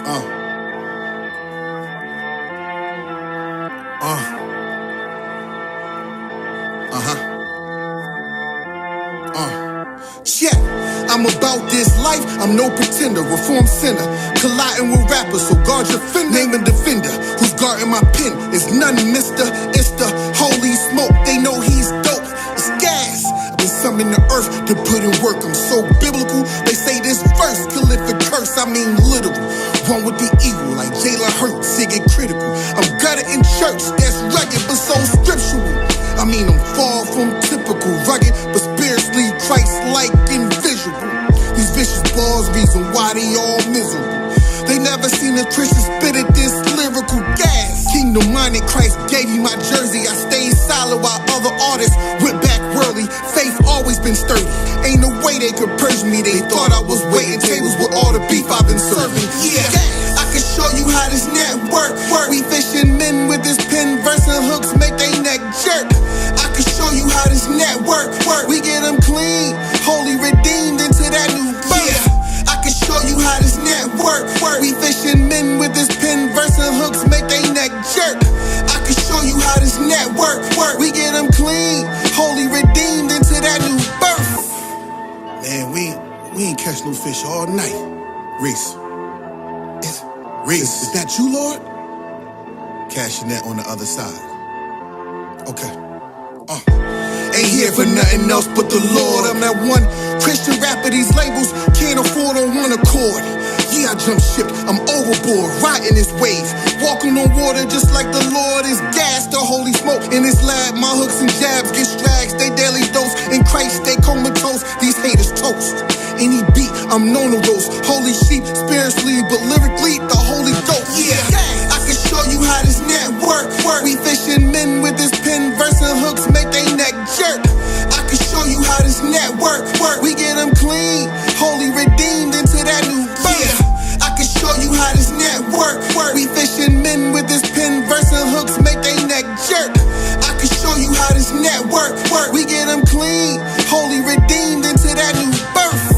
Uh, Yeah, I'm about this life, I'm no pretender, reform sinner, colliding with rappers, so guard your fender. Name a defender, who's guarding my pen, is none mister, it's the holy smoke, they know he's dope, it's gas. I've been summoning the earth to put in work, I'm so biblical, they say this verse, prolific curse, I mean literal. One with the eagle, like Jalen Hurts, it get critical. I'm gutted in church, that's rugged, but so scriptural. I mean, I'm far from typical, rugged, but spiritually Christ-like and visual. These vicious balls, reason why they all miserable. They never seen a Christian spit at this lyrical gas. Kingdom-minded, Christ gave you my jersey. I stayed solid while other artists went back worldly. Faith always been sturdy. Ain't no way they could purge me. They thought I was waiting tables with all the beef I've been serving. Yeah, I can show you how this network work. We fishing men with this pen, verse and hooks make they neck jerk. I can show you how this network work. We get them clean, holy redeemed into that new birth. Yeah, I can show you how this network work. We fishing men with this pen, verse and hooks make they neck jerk. I can show you how this network work. We get them clean, holy redeemed into that new birth. Man, we ain't catch no fish all night. Reese, is that you, Lord? Cashing that on the other side. Okay. Ain't here for nothing else but the Lord. I'm that one Christian rapper these labels can't afford on one accord. Yeah, I jump ship, I'm overboard, riding this wave. Walking on water just like the Lord is gas, the holy smoke. In this lab, my hooks and jabs get strags, they daily dose. In Christ, they comatose, these haters toast. Any beat, I'm known to roast. Holy sheep, spiritually, but lyrically, the Holy Ghost. Yeah, I can show you how this network work. We fishing men with this pen, verse and hooks make they neck jerk. I can show you how this network work. We get them clean, holy redeemed into that new birth. Yeah, I can show you how this network work. We fishing men with this pen, verse and hooks make they neck jerk. I can show you how this network work. We get them clean, holy redeemed into that new birth.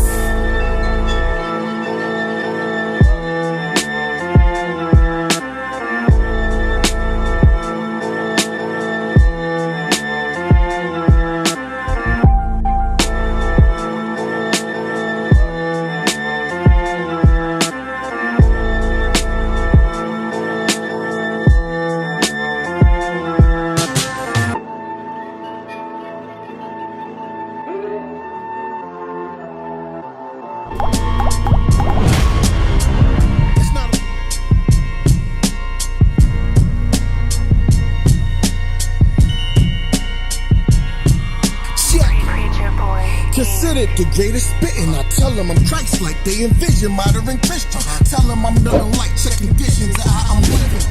The greatest spitting, I tell them I'm Christ-like. They envision modern Christian. Tell them I'm nothing like check conditions of how I'm living.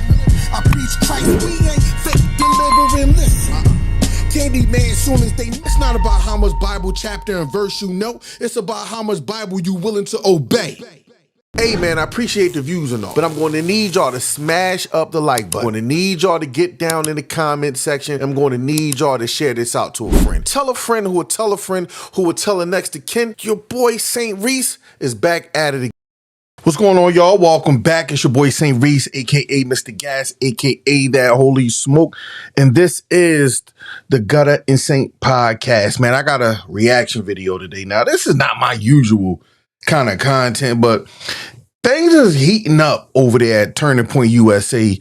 I preach Christ, we ain't fake delivering. Listen, Candy man, soon as they. It's not about how much Bible chapter and verse you know. It's about how much Bible you willing to obey. Hey man, I appreciate the views and all, but I'm going to need y'all to smash up the like button. I'm going to need y'all to get down in the comment section. I'm going to need y'all to share this out to a friend. Tell a friend who will tell a friend who will tell a next to kin. Your boy St. Reese is back at it again. What's going on, y'all? Welcome back. It's your boy St. Reese, aka Mr. Gas, aka that holy smoke. And this is the Gutta And Saved podcast. Man, I got a reaction video today. Now, this is not my usual kind of content, but things is heating up over there at Turning Point USA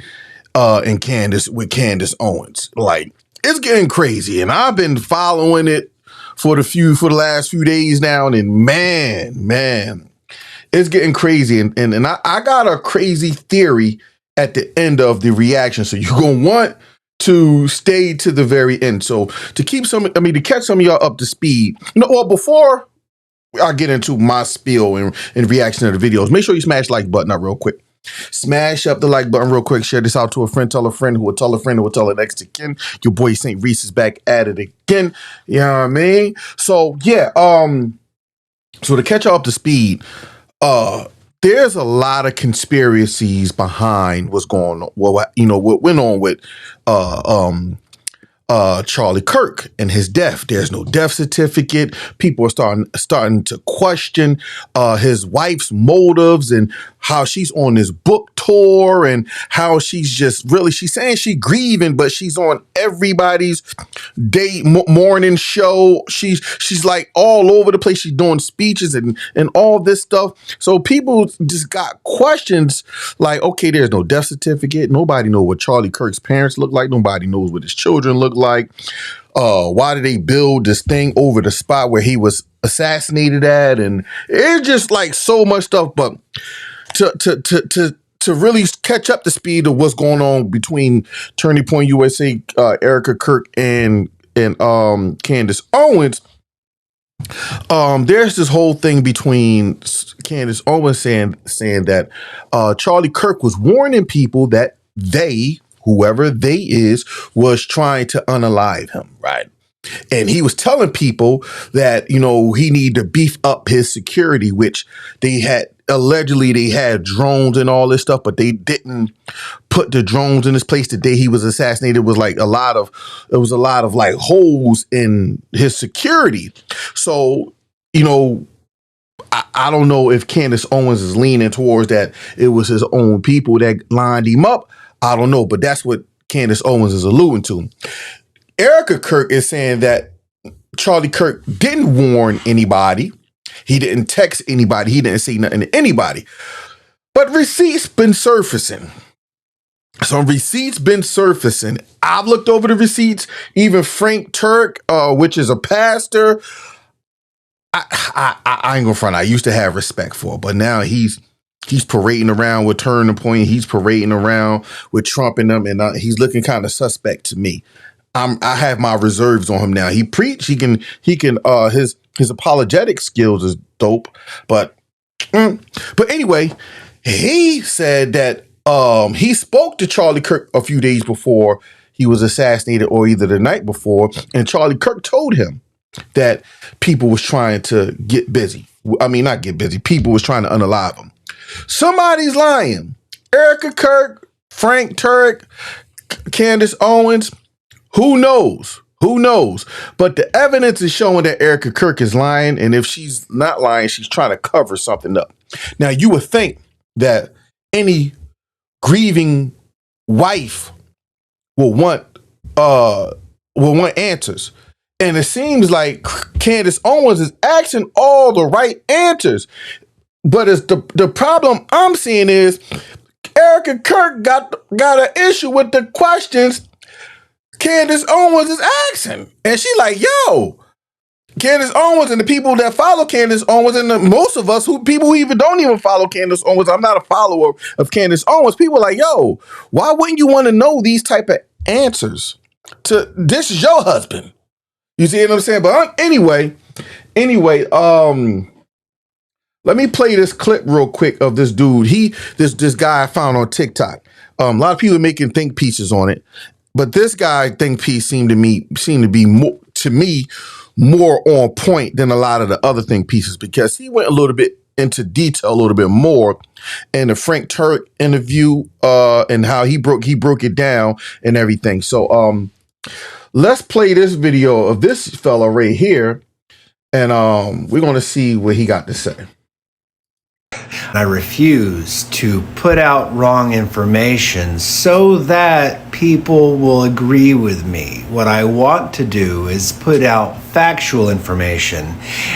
and Candace with Candace Owens. Like, it's getting crazy, and I've been following it for the last few days now, and man, it's getting crazy. And I got a crazy theory at the end of the reaction, so you're gonna want to stay to the very end. So to catch some of y'all up to speed, before I get into my spiel and reaction to the videos, make sure you smash the like button up real quick. Smash up the like button real quick. Share this out to a friend. Tell a friend who will tell a friend who will tell the next to kin. Your boy St. Reese is back at it again. You know what I mean? So yeah, so to catch y'all up to speed, there's a lot of conspiracies behind what's going on. What went on with Charlie Kirk and his death. There's no death certificate. People are starting to question his wife's motives and how she's on this book tour and how she's saying she grieving, but she's on everybody's morning show. She's like all over the place. She's doing speeches and all this stuff. So people just got questions like, okay, there's no death certificate. Nobody knows what Charlie Kirk's parents look like. Nobody knows what his children look like. Why did they build this thing over the spot where he was assassinated at? And it's just like so much stuff. But to really catch up to speed of what's going on between Turning Point USA, Ericka, Kirk, and Candace Owens, there's this whole thing between Candace Owens saying that Charlie Kirk was warning people that whoever they is, was trying to unalive him, right? And he was telling people that, he needed to beef up his security, which allegedly they had drones and all this stuff, but they didn't put the drones in this place the day he was assassinated. It was a lot of like holes in his security. So, I don't know if Candace Owens is leaning towards that it was his own people that lined him up. I don't know, but that's what Candace Owens is alluding to. Ericka Kirk is saying that Charlie Kirk didn't warn anybody. He didn't text anybody. He didn't say nothing to anybody. But receipts been surfacing. Some receipts been surfacing. I've looked over the receipts. Even Frank Turk, which is a pastor, I ain't gonna front. I used to have respect for, but now he's parading around with Turning Point. He's parading around with Trump and them, and he's looking kind of suspect to me. I have my reserves on him now. He preach. He can. His apologetic skills is dope. But anyway, he said that he spoke to Charlie Kirk a few days before he was assassinated, or either the night before, and Charlie Kirk told him that people was trying to get busy. I mean, not get busy. People was trying to unalive him. Somebody's lying. Ericka Kirk, Frank Turk, Candace Owens. Who knows? Who knows? But the evidence is showing that Ericka Kirk is lying. And if she's not lying, she's trying to cover something up. Now, you would think that any grieving wife will want answers. And it seems like Candace Owens is asking all the right answers. But it's the problem I'm seeing is Ericka Kirk got an issue with the questions Candace Owens is asking. And she like, yo, Candace Owens and the people that follow Candace Owens, and most of us people who even don't even follow Candace Owens, I'm not a follower of Candace Owens, people are like, yo, why wouldn't you want to know these type of answers to this is your husband? You see what I'm saying? But anyway, let me play this clip real quick of this dude. This guy I found on TikTok. A lot of people are making think pieces on it, but this guy think piece seemed to be more on point than a lot of the other think pieces, because he went a little bit into detail a little bit more in the Frank Turk interview and how he broke it down and everything. So let's play this video of this fella right here, and we're going to see what he got to say. I refuse to put out wrong information so that people will agree with me. What I want to do is put out factual information.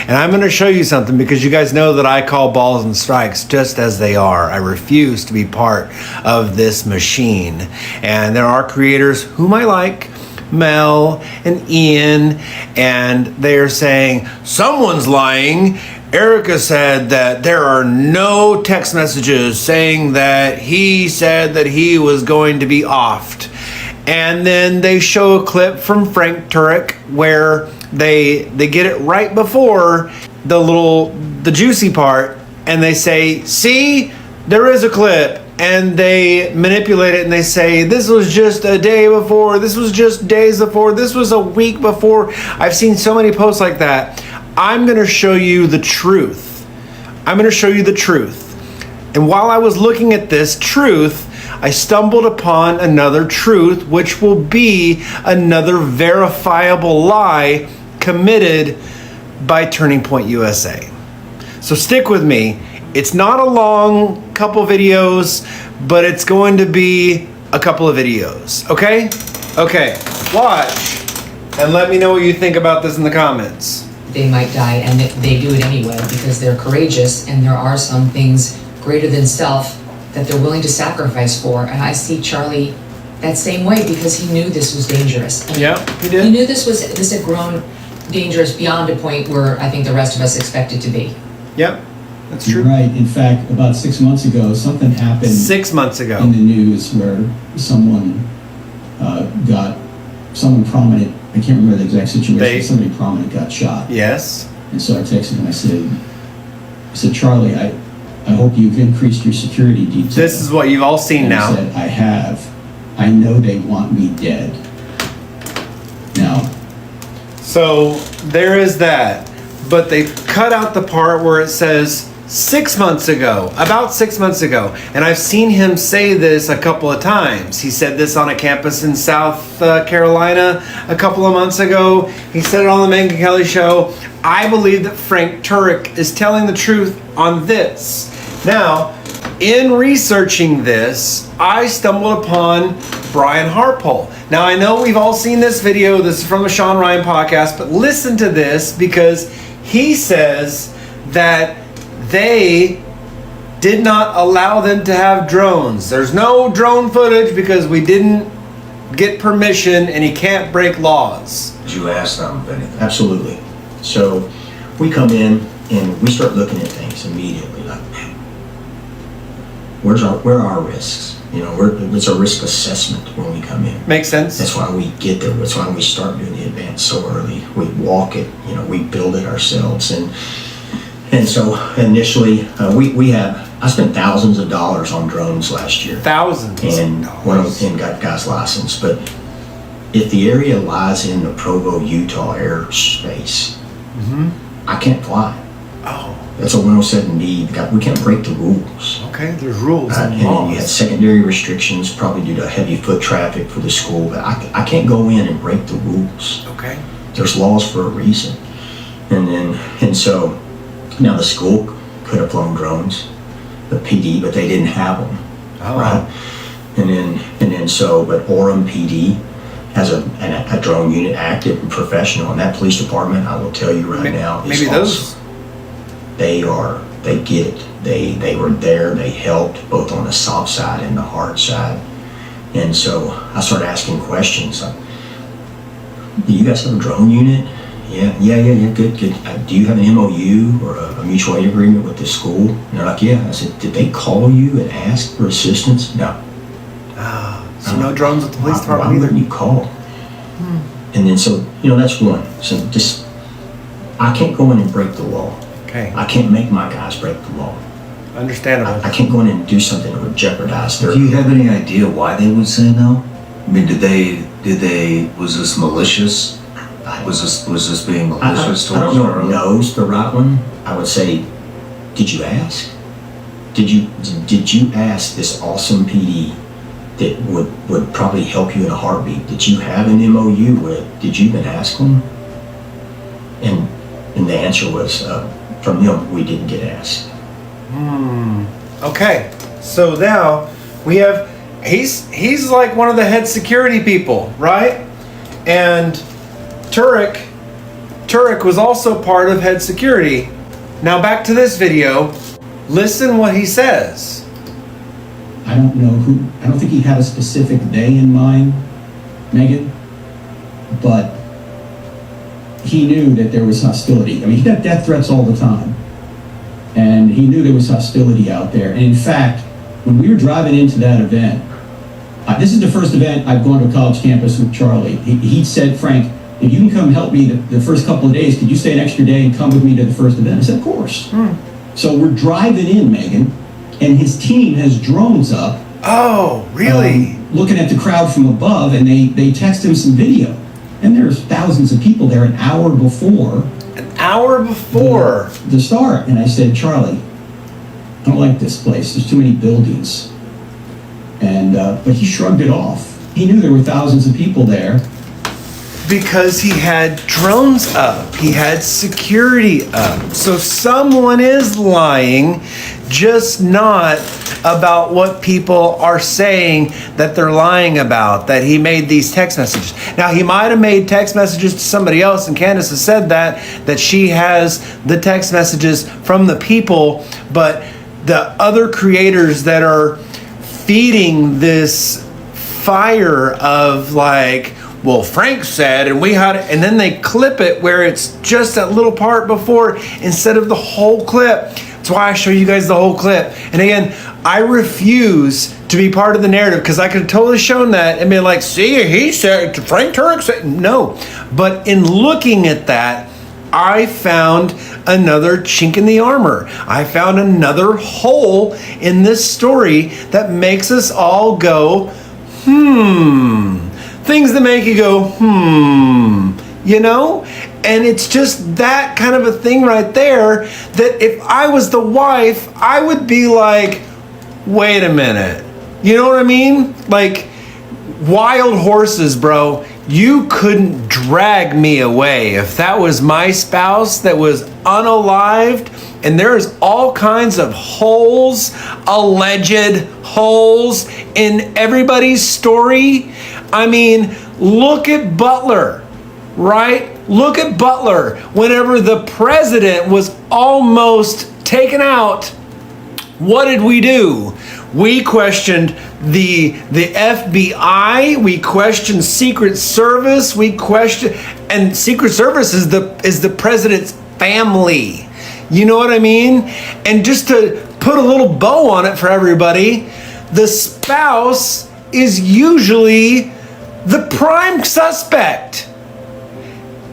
And I'm going to show you something, because you guys know that I call balls and strikes just as they are. I refuse to be part of this machine. And there are creators whom I like, Mel and Ian, and they're saying someone's lying. Ericka said that there are no text messages saying that he said that he was going to be offed. And then they show a clip from Frank Turek where they get it right before the juicy part, and they say, see, there is a clip. And they manipulate it and they say, this was just a day before, this was just days before, this was a week before. I've seen so many posts like that. I'm going to show you the truth. I'm going to show you the truth. And while I was looking at this truth, I stumbled upon another truth, which will be another verifiable lie committed by Turning Point USA. So stick with me. It's not a long couple videos, but it's going to be a couple of videos. Okay? Okay. Watch. And let me know what you think about this in the comments. They might die, and they do it anyway because they're courageous, and there are some things greater than self that they're willing to sacrifice for. And I see Charlie that same way because he knew this was dangerous. And yeah, he did. He knew this had grown dangerous beyond a point where I think the rest of us expect it to be. Yep, that's true. You're right. In fact, about 6 months ago, something happened. 6 months ago. In the news where someone someone prominent, I can't remember the exact situation, somebody prominent got shot. Yes. And so I texted him, I said, Charlie, I hope you've increased your security detail. This is what you've all seen and now. He said, I have. I know they want me dead. Now. So there is that. But they cut out the part where it says 6 months ago, about 6 months ago. And I've seen him say this a couple of times. He said this on a campus in South Carolina a couple of months ago. He said it on the Megyn Kelly show. I believe that Frank Turek is telling the truth on this. Now, in researching this, I stumbled upon Brian Harpole. Now, I know we've all seen this video. This is from the Sean Ryan podcast, but listen to this because he says that they did not allow them to have drones. There's no drone footage because we didn't get permission and he can't break laws. Did you ask them of anything? Absolutely. So we come in and we start looking at things immediately like, man, where are our risks? You know, it's a risk assessment when we come in. Makes sense. That's why we get there. That's why we start doing the advance so early. We walk it, you know, we build it ourselves. And so initially, I spent thousands of dollars on drones last year. Thousands and of dollars. And got guys licensed. But if the area lies in the Provo, Utah airspace, I can't fly. Oh. That's a 107B. We can't break the rules. Okay, there's rules and And then laws. you have secondary restrictions, probably due to heavy foot traffic for the school. But I can't go in and break the rules. Okay. There's laws for a reason. And so now the school could have flown drones, the PD, but they didn't have them. Oh. Right? But Orem PD has a drone unit active and professional, and that police department, I will tell you right now, is maybe those. awesome. They get it. They were there. They helped both on the soft side and the hard side. And so I started asking questions like, "Do you guys have a drone unit?" Yeah, good. Do you have an MOU or a mutual aid agreement with the school? And they're like, yeah. I said, did they call you and ask for assistance? No. So no drones at the police department Why either? wouldn't you call? And then so, you know, that's one. So just, I can't go in and break the law. Okay. I can't make my guys break the law. Understandable. I can't go in and do something that would jeopardize their... Do you have any idea why they would say no? I mean, was this malicious? Was this being malicious I towards don't know Charlie? if no's the right one. I would say, did you ask? Did you ask this awesome PD that would probably help you in a heartbeat? Did you have an MOU with? Did you even ask them? And the answer was, from them, we didn't get asked. Okay. So now we have he's like one of the head security people, right? And Turek was also part of head security. Now back to this video. Listen what he says. I don't think he had a specific day in mind, Megan, but he knew that there was hostility. I mean, he got death threats all the time. And he knew there was hostility out there. And in fact, when we were driving into that event, this is the first event I've gone to a college campus with Charlie. He said, Frank, if you can come help me the first couple of days, could you stay an extra day and come with me to the first event? I said, of course. So we're driving in, Megan, and his team has drones up. Oh, really? Looking at the crowd from above, and they text him some video. And there's thousands of people there an hour before. An hour before the start. And I said, Charlie, I don't like this place. There's too many buildings. And but he shrugged it off. He knew there were thousands of people there. Because he had drones up, he had security up. So someone is lying, just not about what people are saying that they're lying about, that he made these text messages. Now, he might have made text messages to somebody else, and Candace has said that she has the text messages from the people, but the other creators that are feeding this fire of like, well, Frank said, and we had it, and then they clip it where it's just that little part before instead of the whole clip. That's why I show you guys the whole clip. And again, I refuse to be part of the narrative because I could have totally shown that and been like, see, he said, Frank Turk said, no. But in looking at that, I found another chink in the armor. I found another hole in this story that makes us all go, things that make you go, you know? And it's just that kind of a thing right there that if I was the wife, I would be like, wait a minute. You know what I mean? Like, wild horses, bro. You couldn't drag me away. If that was my spouse that was unalived, and there's all kinds of holes, alleged holes in everybody's story. I mean, look at Butler, right? Look at Butler. Whenever the president was almost taken out, what did we do? We questioned the FBI. We questioned Secret Service. We questioned, and Secret Service is the president's family. You know what I mean? And just to put a little bow on it for everybody, the spouse is usually the prime suspect.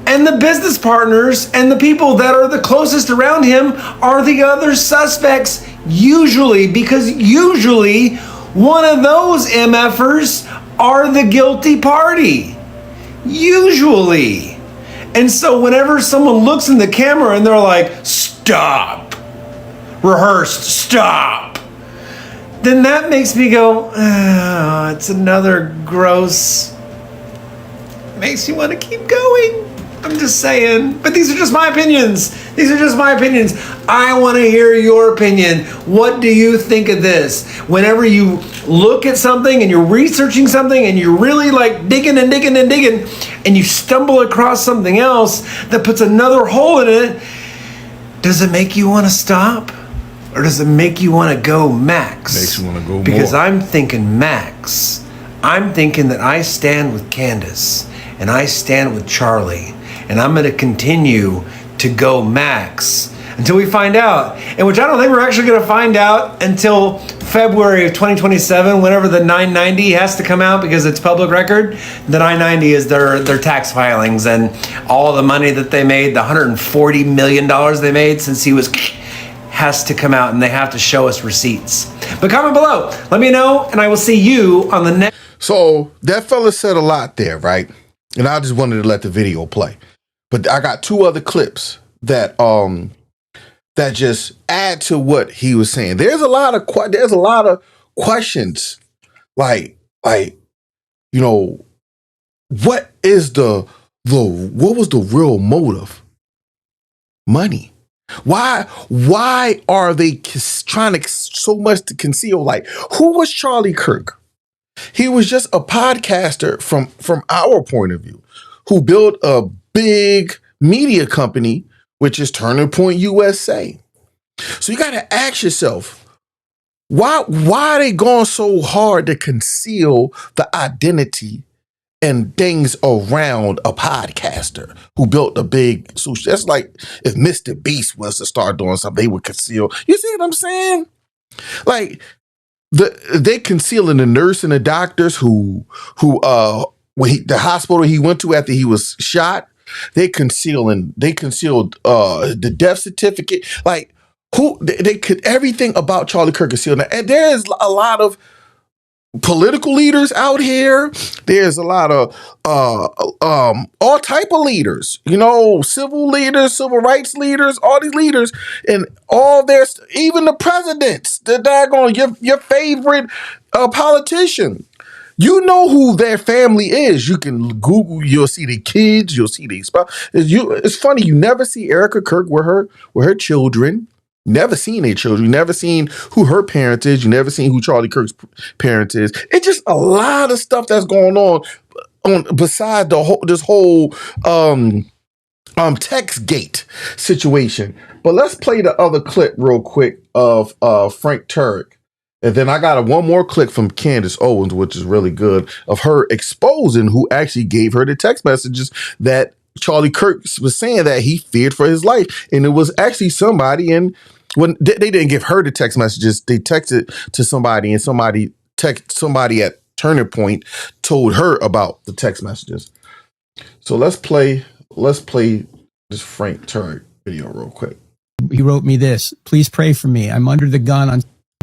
And the business partners and the people that are the closest around him are the other suspects, usually, because usually one of those MFers are the guilty party. Usually. And so whenever someone looks in the camera and they're like, stop, rehearsed, stop, then that makes me go, oh, it's another gross, makes you want to keep going. I'm just saying, but these are just my opinions. These are just my opinions. I want to hear your opinion. What do you think of this? Whenever you look at something and you're researching something and you're really like digging and digging and digging and you stumble across something else that puts another hole in it, does it make you want to stop? Or does it make you want to go max? Makes you want to go more. Because I'm thinking max. I'm thinking that I stand with Candace and I stand with Charlie. And I'm going to continue to go max until we find out. And which I don't think we're actually going to find out until February of 2027, whenever the 990 has to come out because it's public record. The 990 is their tax filings and all the money that they made, the $140 million they made since he was, has to come out and they have to show us receipts. But comment below. Let me know and I will see you on the next. So that fella said a lot there, right? And I just wanted to let the video play. But I got two other clips that that just add to what he was saying. There's a lot of questions, like you know, what is what was the real motive? Money. Why are they trying to so much to conceal? Like, who was Charlie Kirk? He was just a podcaster from our point of view, who built a big media company, which is Turning Point USA. So you got to ask yourself, why are they going so hard to conceal the identity and things around a podcaster who built a big sushi? That's like if Mr. Beast was to start doing something, they would conceal. You see what I'm saying? Like they concealing the nurse and the doctors who the hospital he went to after he was shot. They concealed the death certificate. Like they could everything about Charlie Kirk concealed. And there is a lot of political leaders out here. There's a lot of all type of leaders, you know, civil leaders, civil rights leaders, all these leaders, and all their, even the presidents, the daggone your favorite politician. You know who their family is. You can Google, you'll see the kids, you'll see the spouse. It's funny, you never see Ericka Kirk with her children. You never seen their children. You never seen who her parents is. You never seen who Charlie Kirk's parents is. It's just a lot of stuff that's going on beside this whole text gate situation. But let's play the other clip real quick of Frank Turek. And then I got one more clip from Candace Owens, which is really good, of her exposing who actually gave her the text messages that Charlie Kirk was saying that he feared for his life. And it was actually somebody, and when they didn't give her the text messages, they texted to somebody, and somebody at Turning Point told her about the text messages. So let's play this Frank Turek video real quick. He wrote me this. Please pray for me. I'm under the gun on.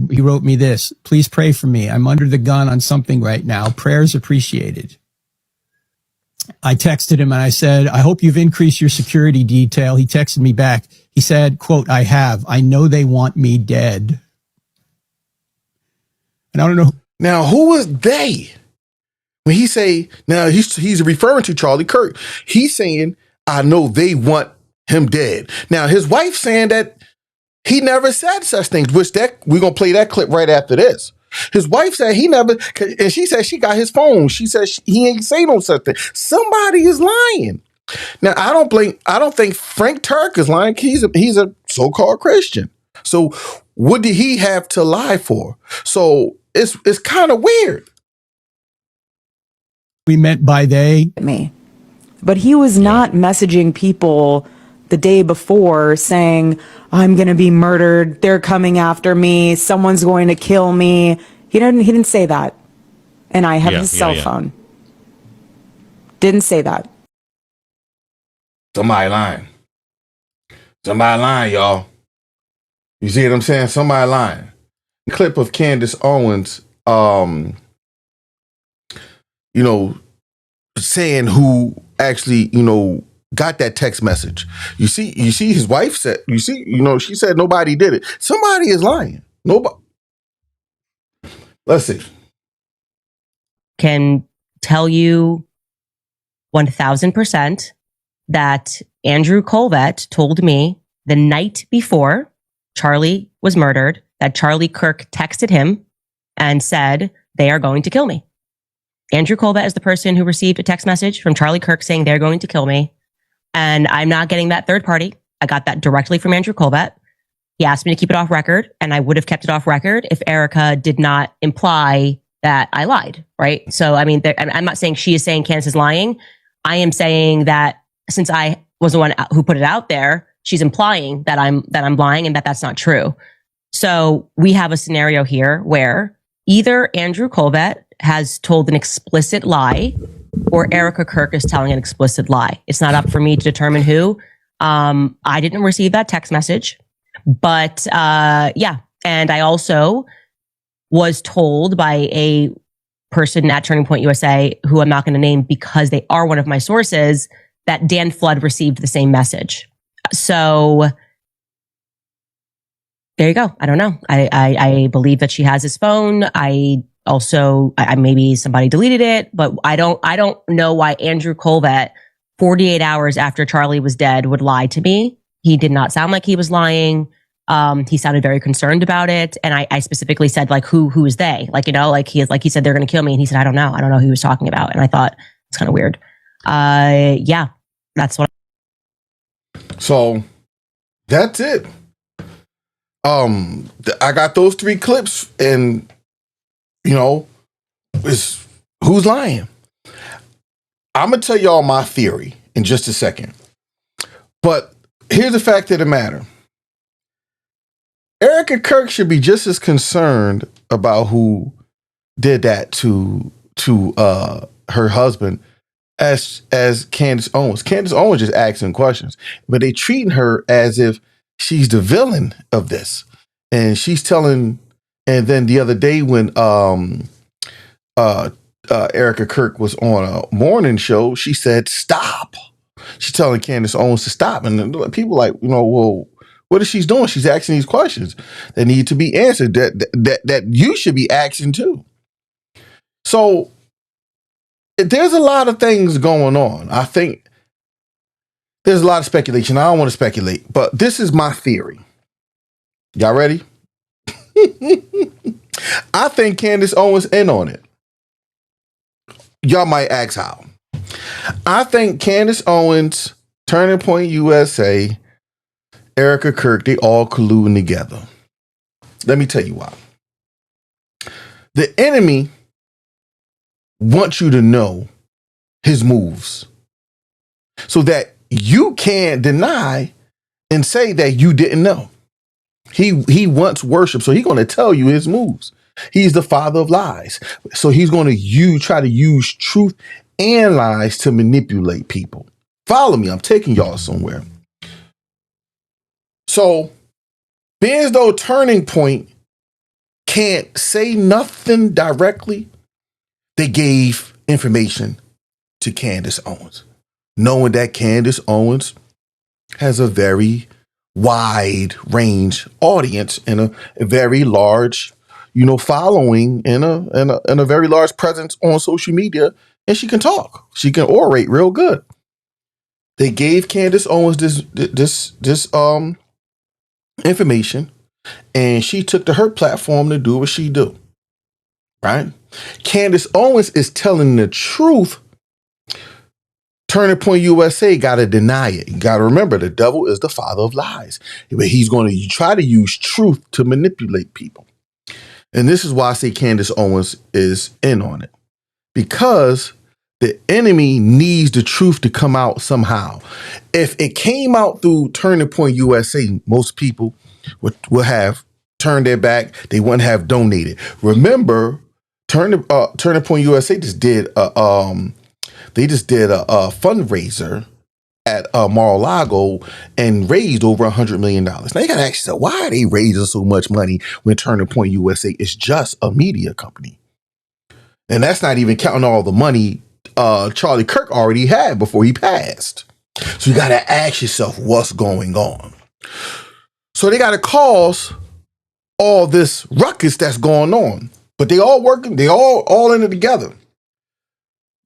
He wrote me this. Please pray for me. I'm under the gun on something right now. Prayers appreciated. I texted him and I said, I hope you've increased your security detail. He texted me back. He said, quote, I have. I know they want me dead. And I don't know. Now, who is they? When he say, now he's referring to Charlie Kirk. He's saying, I know they want him dead. Now, his wife saying that he never said such things, which we're going to play that clip right after this. His wife said he never, and she said she got his phone. She said he ain't say no such thing. Somebody is lying. Now, I don't think Frank Turek is lying. He's a so-called Christian. So what did he have to lie for? So it's kind of weird. We meant by they. Me. But he was not messaging people the day before saying, I'm going to be murdered. They're coming after me. Someone's going to kill me. He didn't say that. And I have his cell phone. Didn't say that. Somebody lying. Somebody lying, y'all. You see what I'm saying? Somebody lying. Clip of Candace Owens, saying who actually, got that text message. You see his wife said, she said nobody did it. Somebody is lying. Nobody. Let's see. Can tell you 1000% that Andrew Colvett told me the night before Charlie was murdered that Charlie Kirk texted him and said, they are going to kill me. Andrew Colvett is the person who received a text message from Charlie Kirk saying they're going to kill me. And I'm not getting that third party. I got that directly from Andrew Colvett. He asked me to keep it off record, and I would have kept it off record if Ericka did not imply that I lied, right? So, I mean, I'm not saying she is saying Candace is lying. I am saying that since I was the one who put it out there, she's implying that I'm lying and that that's not true. So we have a scenario here where either Andrew Colvett has told an explicit lie or Ericka Kirk is telling an explicit lie. It's not up for me to determine who. I didn't receive that text message, but yeah. And I also was told by a person at Turning Point USA, who I'm not going to name because they are one of my sources, that Dan Flood received the same message. So there you go. I don't know. I believe that she has his phone. I maybe somebody deleted it, but I don't know why Andrew Colvett, 48 hours after Charlie was dead, would lie to me. He did not sound like he was lying. He sounded very concerned about it. And I specifically said, like, who is they? He said, they're going to kill me. And he said, I don't know who he was talking about. And I thought it's kind of weird. Yeah, that's what. So that's it. I got those 3 clips, and it's who's lying. I'm gonna tell y'all my theory in just a second, but here's the fact of the matter: Ericka Kirk should be just as concerned about who did that to her husband as Candace Owens. Candace Owens just asking questions, but they treating her as if she's the villain of this. And she's telling, and then the other day when Ericka Kirk was on a morning show, she said, stop. She's telling Candace Owens to stop. And people like, well, what is she doing? She's asking these questions that need to be answered, that you should be asking too. So there's a lot of things going on. I think there's a lot of speculation. I don't want to speculate, but this is my theory. Y'all ready? I think Candace Owens in on it. Y'all might ask how. I think Candace Owens, Turning Point USA, Ericka, Kirk, they all colluding together. Let me tell you why. The enemy wants you to know his moves so that you can't deny and say that you didn't know. He wants worship, so he's going to tell you his moves. He's the father of lies. So he's going to try to use truth and lies to manipulate people. Follow me. I'm taking y'all somewhere. So, being as though Turning Point can't say nothing directly, they gave information to Candace Owens, knowing that Candace Owens has a very wide range audience and a very large, following and a very large presence on social media, and she can talk. She can orate real good. They gave Candace Owens this information, and she took to her platform to do what she do. Right? Candace Owens is telling the truth. Turning Point USA got to deny it. You got to remember, the devil is the father of lies. He's going to try to use truth to manipulate people. And this is why I say Candace Owens is in on it. Because the enemy needs the truth to come out somehow. If it came out through Turning Point USA, most people would have turned their back. They wouldn't have donated. Remember, Turning Point USA just did a fundraiser at Mar-a-Lago and raised over $100 million. Now you got to ask yourself, why are they raising so much money when Turning Point USA is just a media company? And that's not even counting all the money Charlie Kirk already had before he passed. So you got to ask yourself what's going on. So they got to cause all this ruckus that's going on, but they all working. They all in it together.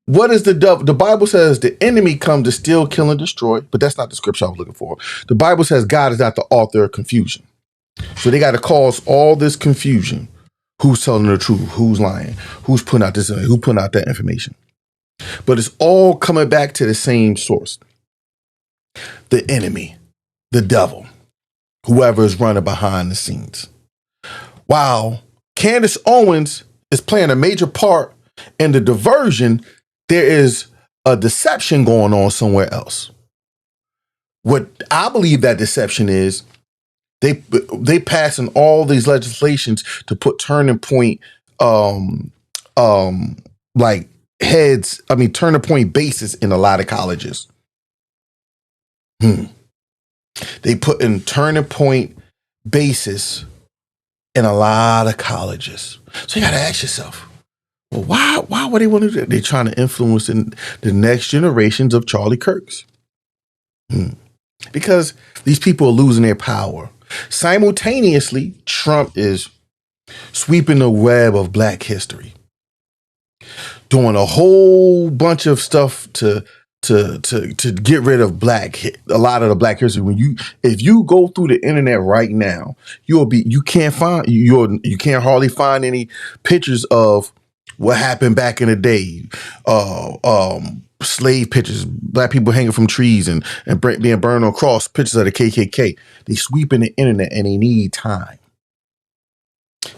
What is the devil? The Bible says the enemy comes to steal, kill, and destroy, but that's not the scripture I was looking for. The Bible says God is not the author of confusion. So they got to cause all this confusion. Who's telling the truth? Who's lying? Who's putting out this? Who putting out that information? But it's all coming back to the same source. The enemy, the devil, whoever is running behind the scenes. While Candace Owens is playing a major part in the diversion, there is a deception going on somewhere else. What I believe that deception is, they passing all these legislations to put Turning Point Turning Point bases in a lot of colleges. They put in Turning Point bases in a lot of colleges. So you got to ask yourself, well, why would they want to do that? They're trying to influence the next generations of Charlie Kirks. Because these people are losing their power. Simultaneously, Trump is sweeping the web of Black history, doing a whole bunch of stuff to get rid of a lot of the Black history. If you go through the internet right now, you can't hardly find any pictures of what happened back in the day. Slave pictures, Black people hanging from trees and being burned on cross, pictures of the KKK. They sweeping the internet and they need time.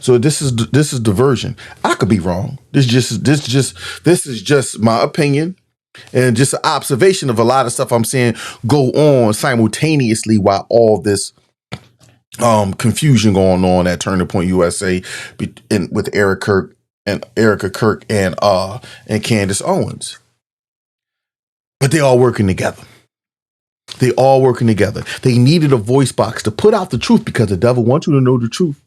So this is diversion. I could be wrong. This is just my opinion and just an observation of a lot of stuff I'm seeing go on simultaneously while all this confusion going on at Turning Point USA with Ericka Kirk and Candace Owens. But they all working together. They all working together. They needed a voice box to put out the truth because the devil wants you to know the truth.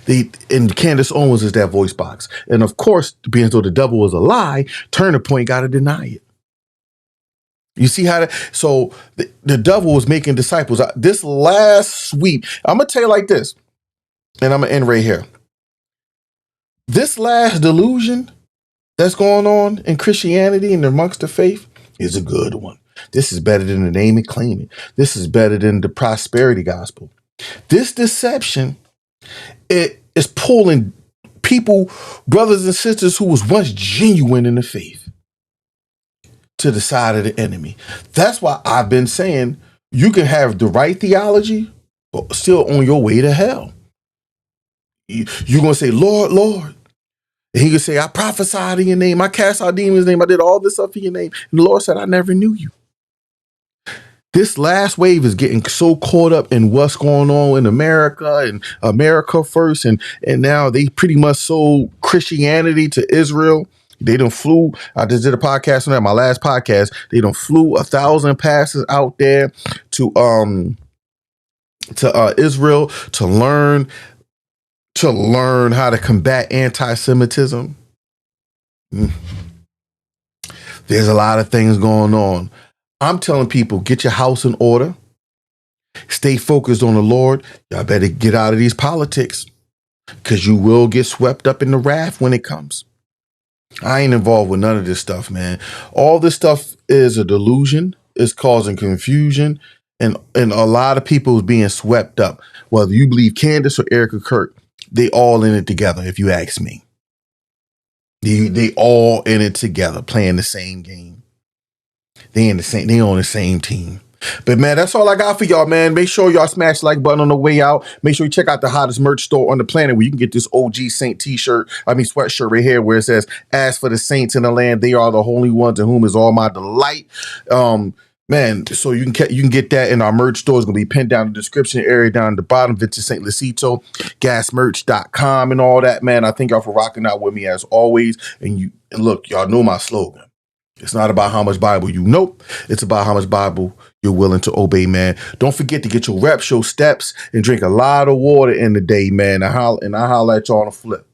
And Candace Owens is that voice box. And of course, being as though the devil was a lie, Turning Point got to deny it. You see how so the devil was making disciples. This last sweep, I'm going to tell you like this, and I'm going to end right here. This last delusion that's going on in Christianity and amongst the faith is a good one. This is better than the name and claim it. This is better than the prosperity gospel. This deception, it is pulling people, brothers and sisters who was once genuine in the faith, to the side of the enemy. That's why I've been saying you can have the right theology, but still on your way to hell. You're going to say, Lord, Lord. And he can say, I prophesied in your name. I cast out demons in your name. I did all this stuff in your name. And the Lord said, I never knew you. This last wave is getting so caught up in what's going on in America and America first. And now they pretty much sold Christianity to Israel. They done flew. I just did a podcast on that. My last podcast. They done flew 1,000 pastors out there to Israel to learn how to combat anti-Semitism. There's a lot of things going on. I'm telling people, get your house in order. Stay focused on the Lord. Y'all better get out of these politics because you will get swept up in the wrath when it comes. I ain't involved with none of this stuff, man. All this stuff is a delusion. It's causing confusion. And a lot of people is being swept up. Whether you believe Candace or Ericka Kirk, they all in it together, if you ask me. They all in it together, playing the same game. They on the same team. But man, that's all I got for y'all, man. Make sure y'all smash the like button on the way out. Make sure you check out the hottest merch store on the planet where you can get this OG Saint sweatshirt right here where it says, "As for the saints in the land, they are the holy ones in whom is all my delight." Man, so you can get that in our merch store. It's going to be pinned down in the description area down at the bottom. Vincent St. Lucito, gasmerch.com and all that, man. I thank y'all for rocking out with me as always. And look, y'all know my slogan. It's not about how much Bible you know. It's about how much Bible you're willing to obey, man. Don't forget to get your reps, your steps, and drink a lot of water in the day, man. And I'll holler at y'all on the flip.